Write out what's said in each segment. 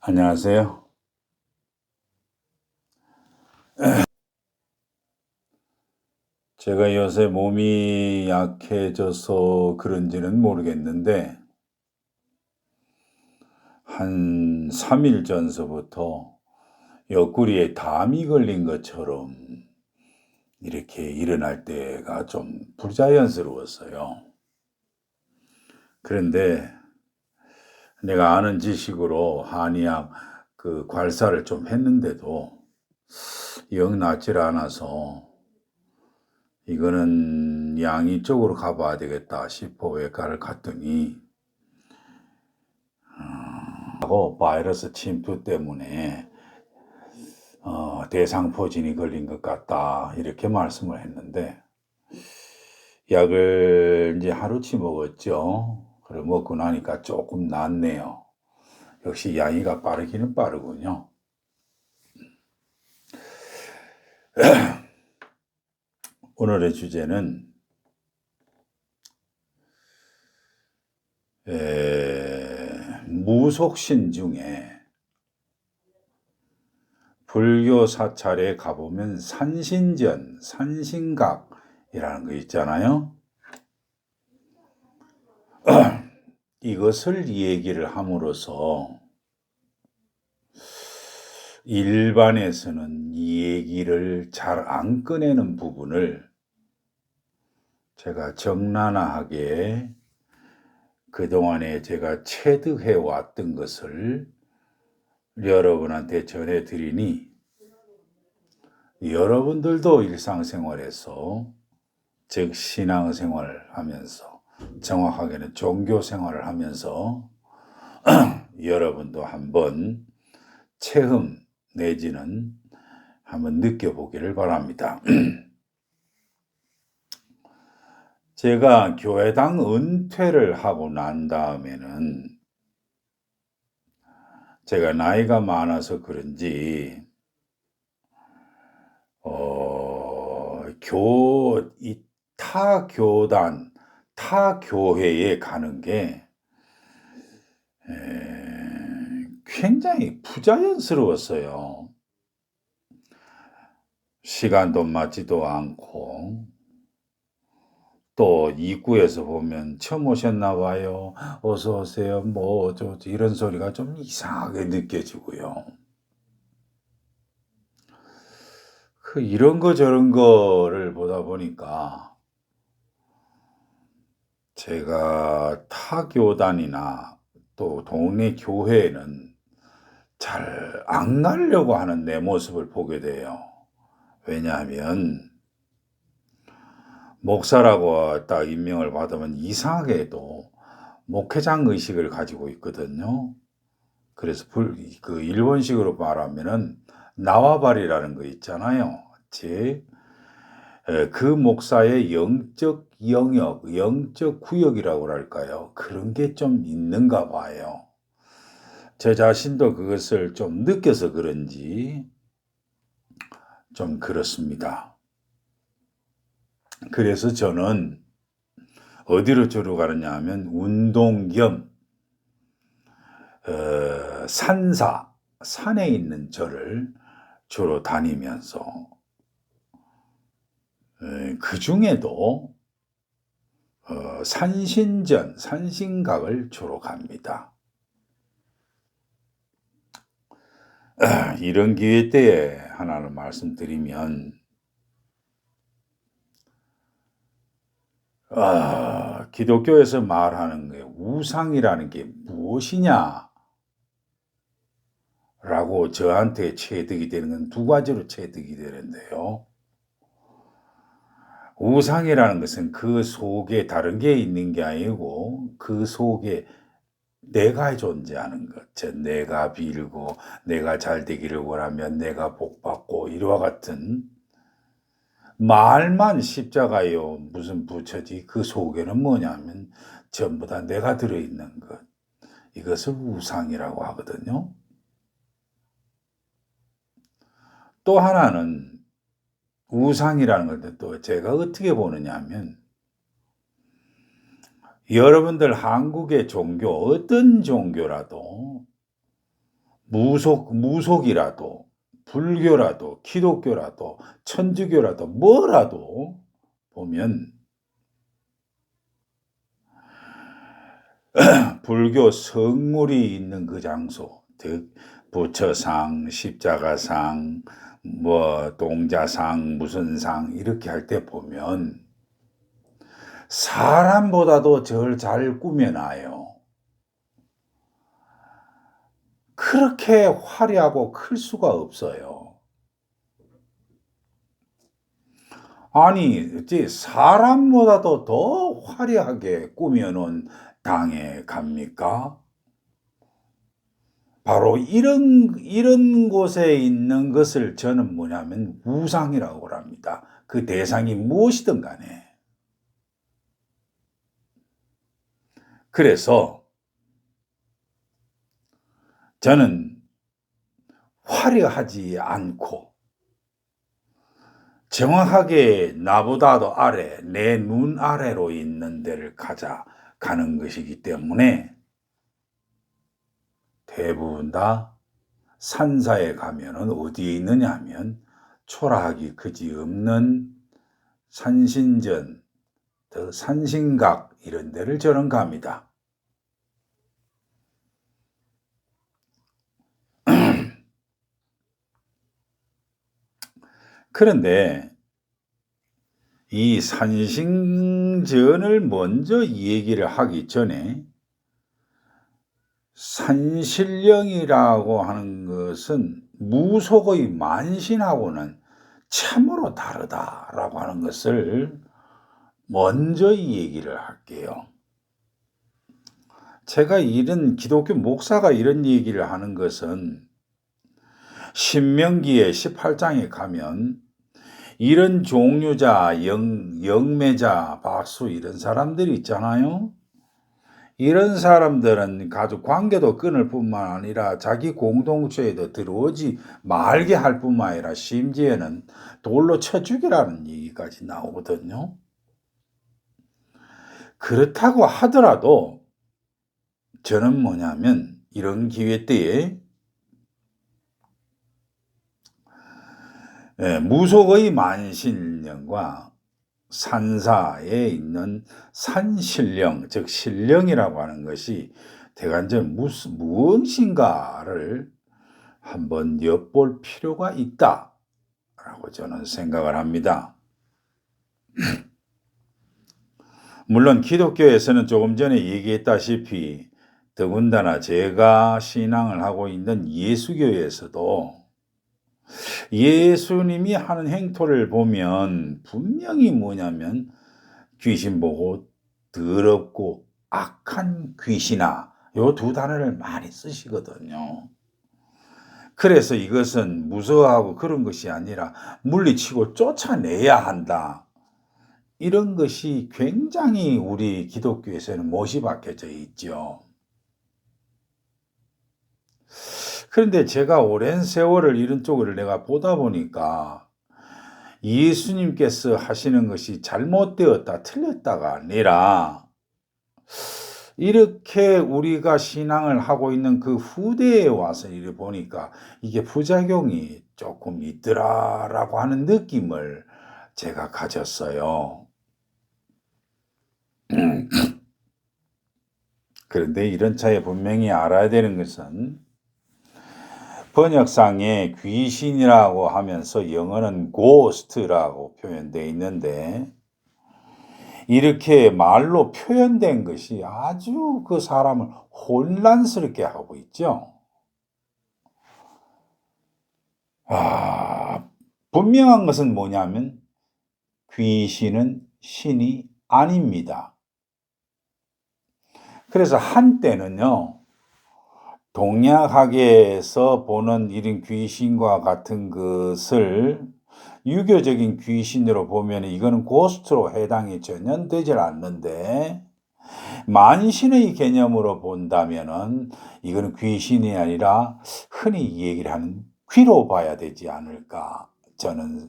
안녕하세요. 제가 요새 몸이 약해져서 그런지는 모르겠는데, 한 3일 전서부터 옆구리에 담이 걸린 것처럼 이렇게 일어날 때가 좀 부자연스러웠어요. 그런데 내가 아는 지식으로 한의학 괄사를 좀 했는데도 영 낫질 않아서 이거는 양이 쪽으로 가봐야 되겠다 싶어 외과를 갔더니 바이러스 침투 때문에 대상포진이 걸린 것 같다 이렇게 말씀을 했는데 약을 이제 하루치 먹었죠. 그래 먹고 나니까 조금 낫네요. 역시 양이가 빠르기는 빠르군요. 오늘의 주제는 무속신 중에 불교 사찰에 가보면 산신전, 산신각이라는 거 있잖아요. 이것을 얘기를 함으로써 일반에서는 이 얘기를 잘 안 꺼내는 부분을 제가 적나라하게 그동안에 제가 체득해 왔던 것을 여러분한테 전해드리니 여러분들도 일상생활에서 즉 신앙생활을 하면서 정확하게는 종교생활을 하면서 여러분도 한번 체험 내지는 한번 느껴보기를 바랍니다. 제가 교회당 은퇴를 하고 난 다음에는 제가 나이가 많아서 그런지 타 교단, 타 교회에 가는 게 굉장히 부자연스러웠어요. 시간도 맞지도 않고 또 입구에서 보면 처음 오셨나 봐요. 어서 오세요. 뭐 어쩌고 이런 소리가 좀 이상하게 느껴지고요. 이런 거 저런 거를 보다 보니까 제가 타 교단이나 또 동네 교회에는 잘 안 가려고 하는 내 모습을 보게 돼요. 왜냐하면 목사라고 딱 임명을 받으면 이상하게도 목회장 의식을 가지고 있거든요. 그래서 일본식으로 말하면은 나와바리라는 거 있잖아요. 즉, 그 목사의 영적 영역, 영적 구역이라고 할까요? 그런 게 좀 있는가 봐요. 제 자신도 그것을 좀 느껴서 그런지 좀 그렇습니다. 그래서 저는 어디로 주로 가느냐 하면 운동 겸 산에 있는 절을 주로 다니면서 그 중에도 산신전, 산신각을 주로 갑니다. 이런 기회 때에 하나를 말씀드리면 기독교에서 말하는 게 우상이라는 게 무엇이냐 라고 저한테 체득이 되는 건 두 가지로 체득이 되는데요. 우상이라는 것은 그 속에 다른 게 있는 게 아니고 그 속에 내가 존재하는 것. 즉 내가 빌고 내가 잘 되기를 원하면 내가 복받고 이와 같은 말만 십자가요 무슨 부처지 그 속에는 뭐냐면 전부 다 내가 들어있는 것. 이것을 우상이라고 하거든요. 또 하나는 우상이라는 걸 또 제가 어떻게 보느냐 하면 여러분들 한국의 종교 어떤 종교라도 무속이라도, 불교라도, 기독교라도, 천주교라도, 뭐라도 보면 불교 성물이 있는 그 장소, 즉 부처상, 십자가상, 뭐 동자상, 무슨 상 이렇게 할 때 보면 사람보다도 절 잘 꾸며놔요. 그렇게 화려하고 클 수가 없어요. 아니, 이제 사람보다도 더 화려하게 꾸며놓은 당에 갑니까? 바로 이런 곳에 있는 것을 저는 뭐냐면 우상이라고 합니다. 그 대상이 무엇이든 간에. 그래서 저는 화려하지 않고 정확하게 나보다도 아래, 내 눈 아래로 있는 데를 가는 것이기 때문에 대부분 다 산사에 가면은 어디에 있느냐 하면 초라하기 그지없는 산신전, 산신각 이런 데를 저는 갑니다. 그런데 이 산신전을 먼저 얘기를 하기 전에 산신령이라고 하는 것은 무속의 만신하고는 참으로 다르다라고 하는 것을 먼저 얘기를 할게요. 제가 기독교 목사가 이런 얘기를 하는 것은 신명기의 18장에 가면 이런 종류자, 영매자, 박수 이런 사람들이 있잖아요. 이런 사람들은 가족 관계도 끊을 뿐만 아니라 자기 공동체에도 들어오지 말게 할 뿐만 아니라 심지어는 돌로 쳐 죽이라는 얘기까지 나오거든요. 그렇다고 하더라도 저는 뭐냐면 이런 기회 때에 무속의 만신령과 산사에 있는 산신령, 즉 신령이라고 하는 것이 대간절 무엇인가를 한번 엿볼 필요가 있다라고 저는 생각을 합니다. 물론 기독교에서는 조금 전에 얘기했다시피 더군다나 제가 신앙을 하고 있는 예수교에서도 예수님이 하는 행토를 보면 분명히 뭐냐면 귀신 보고 더럽고 악한 귀신아 요 두 단어를 많이 쓰시거든요. 그래서 이것은 무서워하고 그런 것이 아니라 물리치고 쫓아내야 한다. 이런 것이 굉장히 우리 기독교에서는 못이 박혀져 있죠. 그런데 제가 오랜 세월을 이런 쪽을 내가 보다 보니까 예수님께서 하시는 것이 잘못되었다, 틀렸다가 아니라 이렇게 우리가 신앙을 하고 있는 그 후대에 와서 이래 보니까 이게 부작용이 조금 있더라라고 하는 느낌을 제가 가졌어요. 그런데 이런 차에 분명히 알아야 되는 것은 번역상에 귀신이라고 하면서 영어는 ghost라고 표현되어 있는데 이렇게 말로 표현된 것이 아주 그 사람을 혼란스럽게 하고 있죠. 분명한 것은 뭐냐면 귀신은 신이 아닙니다. 그래서 한때는요, 동양학에서 보는 이런 귀신과 같은 것을 유교적인 귀신으로 보면 이거는 고스트로 해당이 전혀 되질 않는데 만신의 개념으로 본다면은 이거는 귀신이 아니라 흔히 얘기를 하는 귀로 봐야 되지 않을까 저는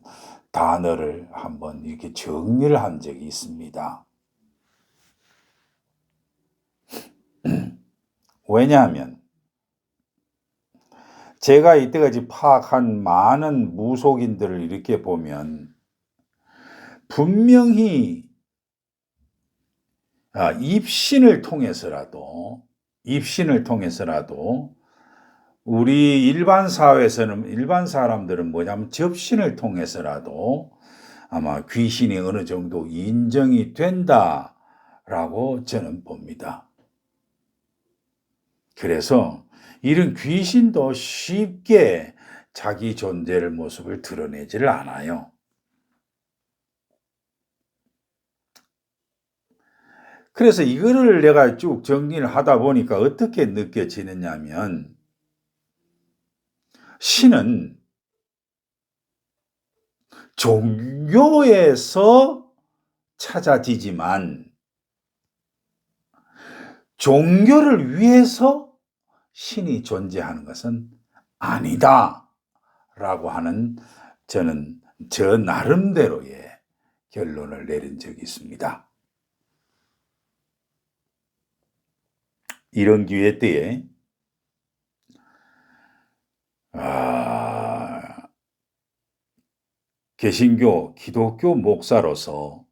단어를 한번 이렇게 정리를 한 적이 있습니다. 왜냐하면 제가 이때까지 파악한 많은 무속인들을 이렇게 보면 분명히 입신을 통해서라도 우리 일반 사회에서는, 일반 사람들은 뭐냐면 접신을 통해서라도 아마 귀신이 어느 정도 인정이 된다라고 저는 봅니다. 그래서 이런 귀신도 쉽게 자기 존재를, 모습을 드러내지를 않아요. 그래서 이거를 내가 쭉 정리를 하다 보니까 어떻게 느껴지느냐면, 신은 종교에서 찾아지지만 종교를 위해서 신이 존재하는 것은 아니다 라고 하는, 저는 저 나름대로의 결론을 내린 적이 있습니다. 이런 기회 때에 개신교, 기독교 목사로서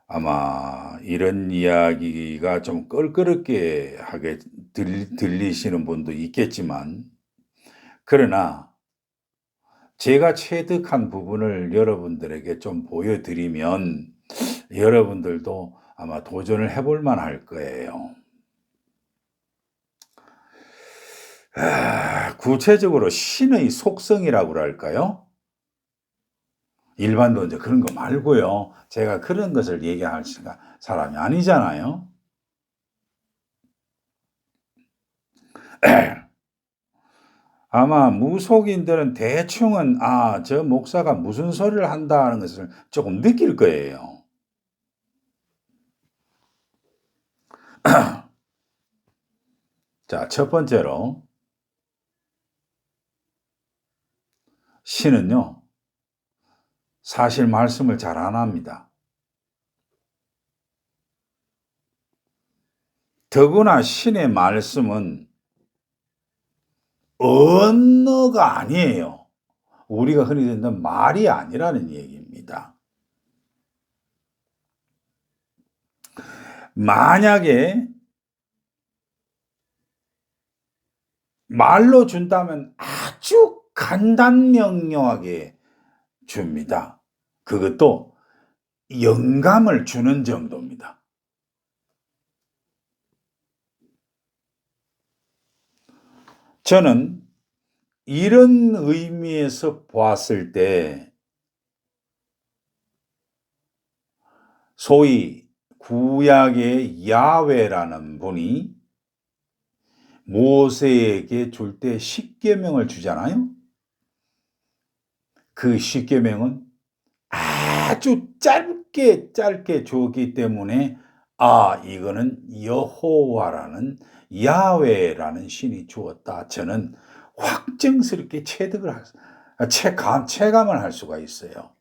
아마 이런 이야기가 좀 껄끄럽게 하게 들리시는 분도 있겠지만, 그러나 제가 체득한 부분을 여러분들에게 좀 보여드리면 여러분들도 아마 도전을 해볼 만할 거예요. 구체적으로 신의 속성이라고 할까요? 일반도 이제 그런 거 말고요. 제가 그런 것을 얘기할 사람이 아니잖아요. 아마 무속인들은 대충은 저 목사가 무슨 소리를 한다는 것을 조금 느낄 거예요. 자, 첫 번째로 신은요, 사실 말씀을 잘 안 합니다. 더구나 신의 말씀은 언어가 아니에요. 우리가 흔히 듣는 말이 아니라는 얘기입니다. 만약에 말로 준다면 아주 간단명료하게 줍니다. 그것도 영감을 주는 정도입니다. 저는 이런 의미에서 보았을 때 소위 구약의 야훼라는 분이 모세에게 줄 때 십계명을 주잖아요. 그 십계명은 아주 짧게 주었기 때문에 이거는 여호와라는, 야훼라는 신이 주었다, 저는 확정스럽게 체감을 할 수가 있어요.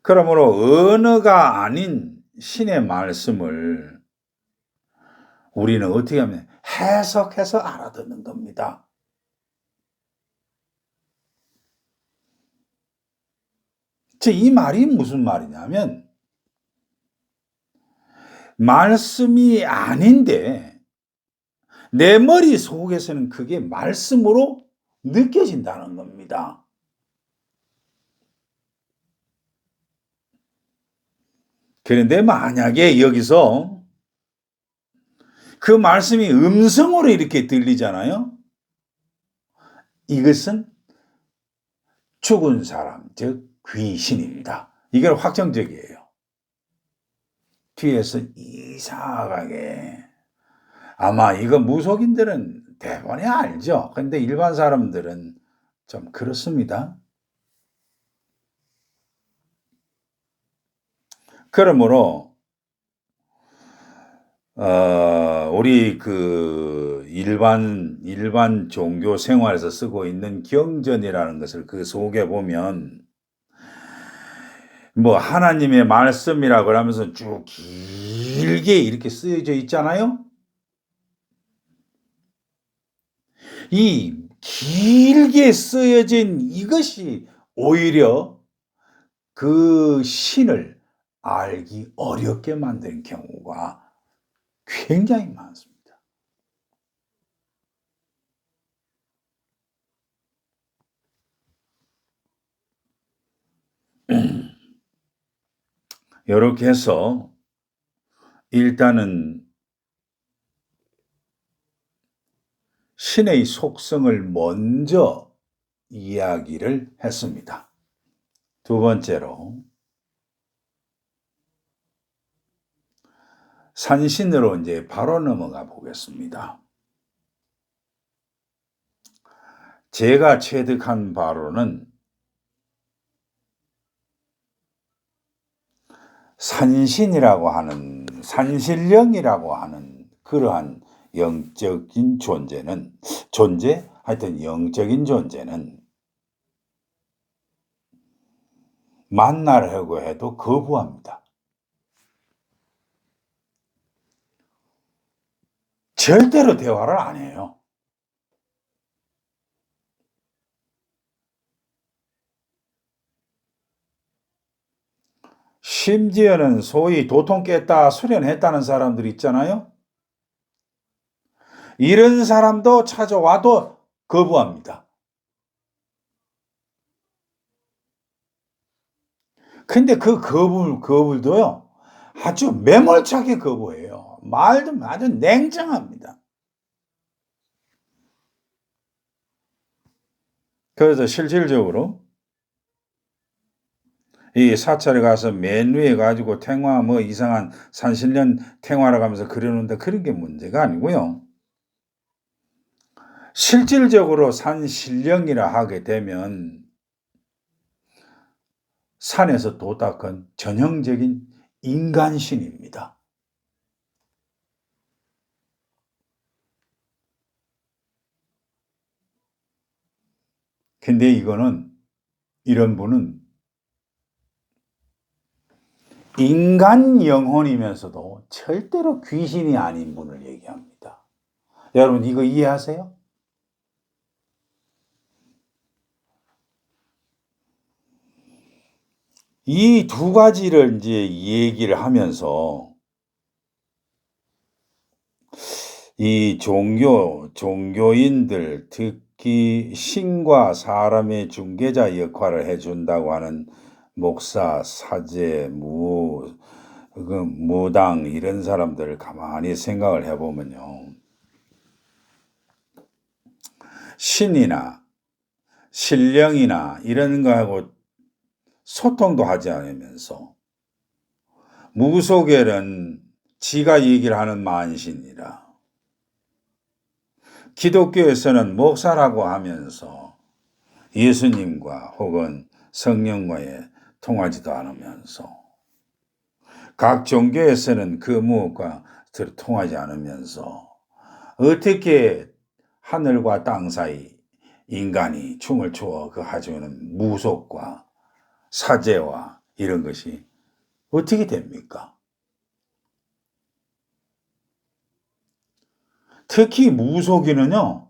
그러므로 언어가 아닌 신의 말씀을 우리는 어떻게 하면 해석해서 알아듣는 겁니다. 이 말이 무슨 말이냐면, 말씀이 아닌데 내 머릿속에서는 그게 말씀으로 느껴진다는 겁니다. 그런데 만약에 여기서 그 말씀이 음성으로 이렇게 들리잖아요. 이것은 죽은 사람, 즉 귀신입니다. 이게 확정적이에요. 뒤에서 이상하게, 아마 이거 무속인들은 대번에 알죠. 근데 일반 사람들은 좀 그렇습니다. 그러므로 우리 그 일반 종교 생활에서 쓰고 있는 경전이라는 것을 그 속에 보면 뭐 하나님의 말씀이라고 하면서 쭉 길게 이렇게 쓰여져 있잖아요. 이 길게 쓰여진 이것이 오히려 그 신을 알기 어렵게 만든 경우가 굉장히 많습니다. 이렇게 해서 일단은 신의 속성을 먼저 이야기를 했습니다. 두 번째로 산신으로 이제 바로 넘어가 보겠습니다. 제가 체득한 바로는 산신이라고 하는, 산신령이라고 하는 그러한 영적인 하여튼 영적인 존재는 만나려고 해도 거부합니다. 절대로 대화를 안 해요. 심지어는 소위 도통 깼다 수련했다는 사람들 있잖아요. 이런 사람도 찾아와도 거부합니다. 근데 그 거부도요, 아주 매몰차게 거부해요. 말도 아주 냉정합니다. 그래서 실질적으로 이 사찰에 가서 맨 위에 가지고 탱화 뭐 이상한 산신령 탱화를 가면서 그려놓는다, 그런 게 문제가 아니고요. 실질적으로 산신령이라 하게 되면 산에서 도닥은 전형적인 인간신입니다. 근데 이런 분은 인간 영혼이면서도 절대로 귀신이 아닌 분을 얘기합니다. 여러분 이거 이해하세요? 이 두 가지를 이제 얘기를 하면서 이 종교인들, 특히 신과 사람의 중개자 역할을 해준다고 하는 목사, 사제, 무당 이런 사람들을 가만히 생각을 해보면요, 신이나 신령이나 이런 거하고 소통도 하지 않으면서 무속에는 지가 얘기를 하는 만신이라, 기독교에서는 목사라고 하면서 예수님과 혹은 성령과의 통하지도 않으면서, 각 종교에서는 그 무엇과 통하지 않으면서 어떻게 하늘과 땅 사이 인간이 춤을 추어 그 하주는 무속과 사제와 이런 것이 어떻게 됩니까? 특히 무속인은요,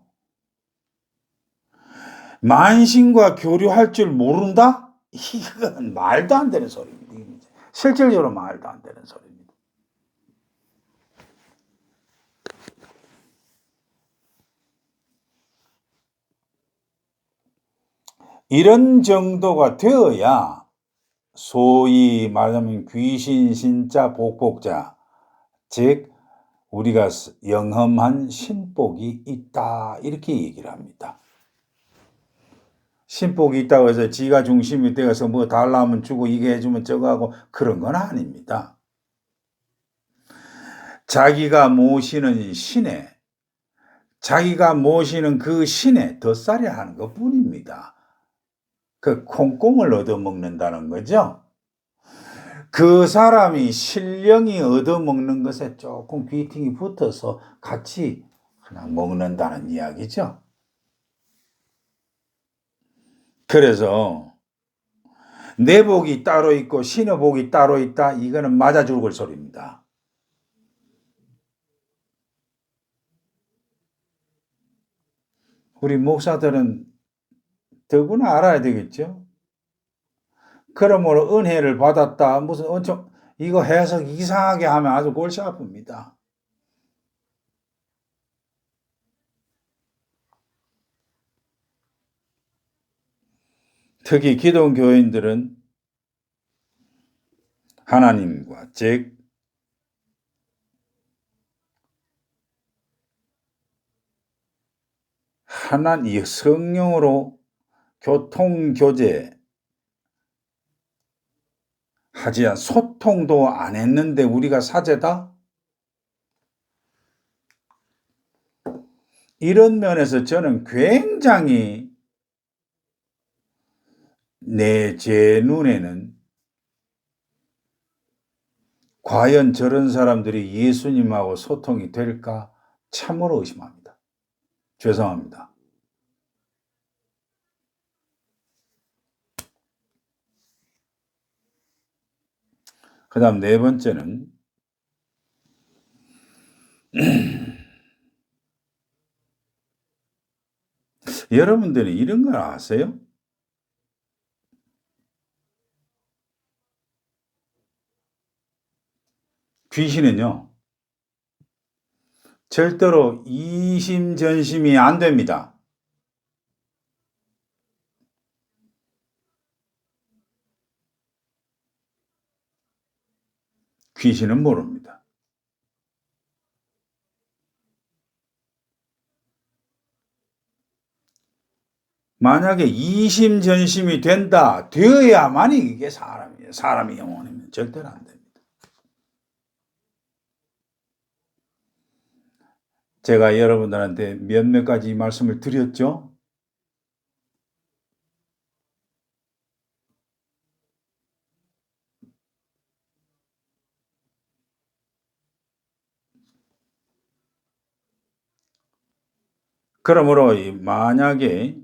만신과 교류할 줄 모른다? 이건 말도 안 되는 소리입니다. 실질적으로 말도 안 되는 소리입니다. 이런 정도가 되어야 소위 말하면 귀신, 신자, 복복자, 즉 우리가 영험한 신복이 있다, 이렇게 얘기를 합니다. 신복이 있다고 해서 지가 중심이 되어서 뭐 달라면 주고 이게 해주면 저거 하고 그런 건 아닙니다. 자기가 모시는 그 신에 덧살이야 하는 것 뿐입니다. 그 콩콩을 얻어먹는다는 거죠. 그 사람이 신령이 얻어먹는 것에 조금 귀팅이 붙어서 같이 그냥 먹는다는 이야기죠. 그래서 내 복이 따로 있고 신의 복이 따로 있다, 이거는 맞아 죽을 소리입니다. 우리 목사들은 더구나 알아야 되겠죠. 그러므로 은혜를 받았다. 무슨 엄청 이거 해석 이상하게 하면 아주 골치 아픕니다. 특히 기독교인들은 하나님과 즉 하나님 성령으로 교통교제 하지 않 소통도 안 했는데 우리가 사제다? 이런 면에서 저는 굉장히 제 눈에는 과연 저런 사람들이 예수님하고 소통이 될까 참으로 의심합니다. 죄송합니다. 그 다음 네 번째는 여러분들이 이런 걸 아세요? 귀신은요, 절대로 이심전심이 안 됩니다. 귀신은 모릅니다. 만약에 이심전심이 된다, 되어야만이 이게 사람이에요. 사람이 영혼이면 절대로 안 됩니다. 제가 여러분들한테 몇몇 가지 말씀을 드렸죠? 그러므로 만약에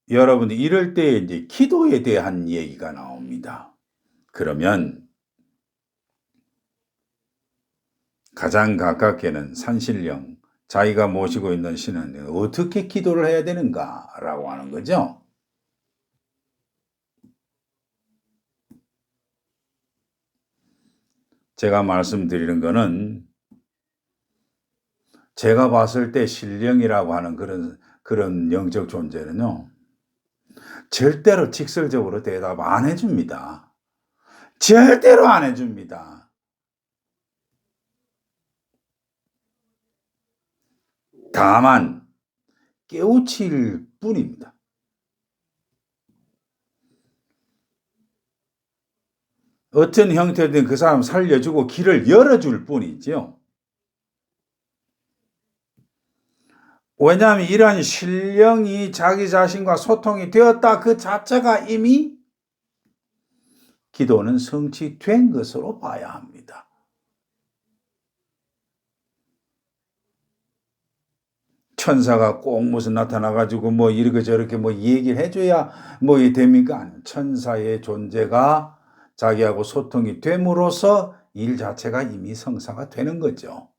여러분들 이럴 때 이제 기도에 대한 얘기가 나옵니다. 그러면 가장 가깝게는 산신령, 자기가 모시고 있는 신은 어떻게 기도를 해야 되는가라고 하는 거죠. 제가 말씀드리는 거는 제가 봤을 때 신령이라고 하는 그런 영적 존재는요, 절대로 직설적으로 대답 안 해줍니다. 절대로 안 해줍니다. 다만 깨우칠 뿐입니다. 어떤 형태든 그 사람 살려주고 길을 열어줄 뿐이죠. 왜냐하면 이러한 신령이 자기 자신과 소통이 되었다 그 자체가 이미 기도는 성취된 것으로 봐야 합니다. 천사가 꼭 무슨 나타나가지고 뭐 이렇게 저렇게 뭐 얘기를 해줘야 뭐 됩니까? 천사의 존재가 자기하고 소통이 됨으로써 일 자체가 이미 성사가 되는 거죠.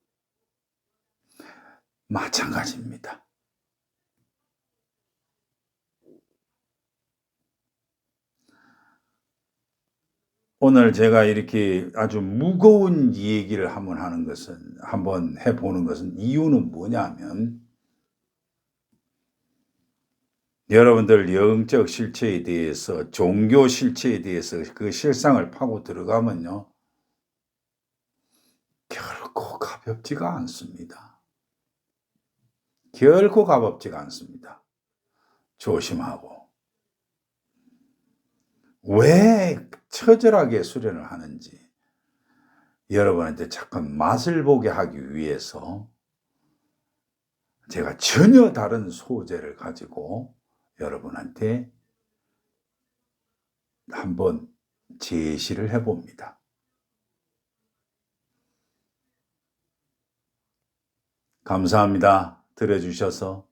마찬가지입니다. 오늘 제가 이렇게 아주 무거운 얘기를 한번 해보는 것은 이유는 뭐냐면 여러분들 영적 실체에 대해서 종교 실체에 대해서 그 실상을 파고 들어가면요 결코 가볍지가 않습니다. 결코 가볍지가 않습니다. 조심하고 왜 처절하게 수련을 하는지 여러분한테 잠깐 맛을 보게 하기 위해서 제가 전혀 다른 소재를 가지고 여러분한테 한번 제시를 해봅니다. 감사합니다. 들어주셔서.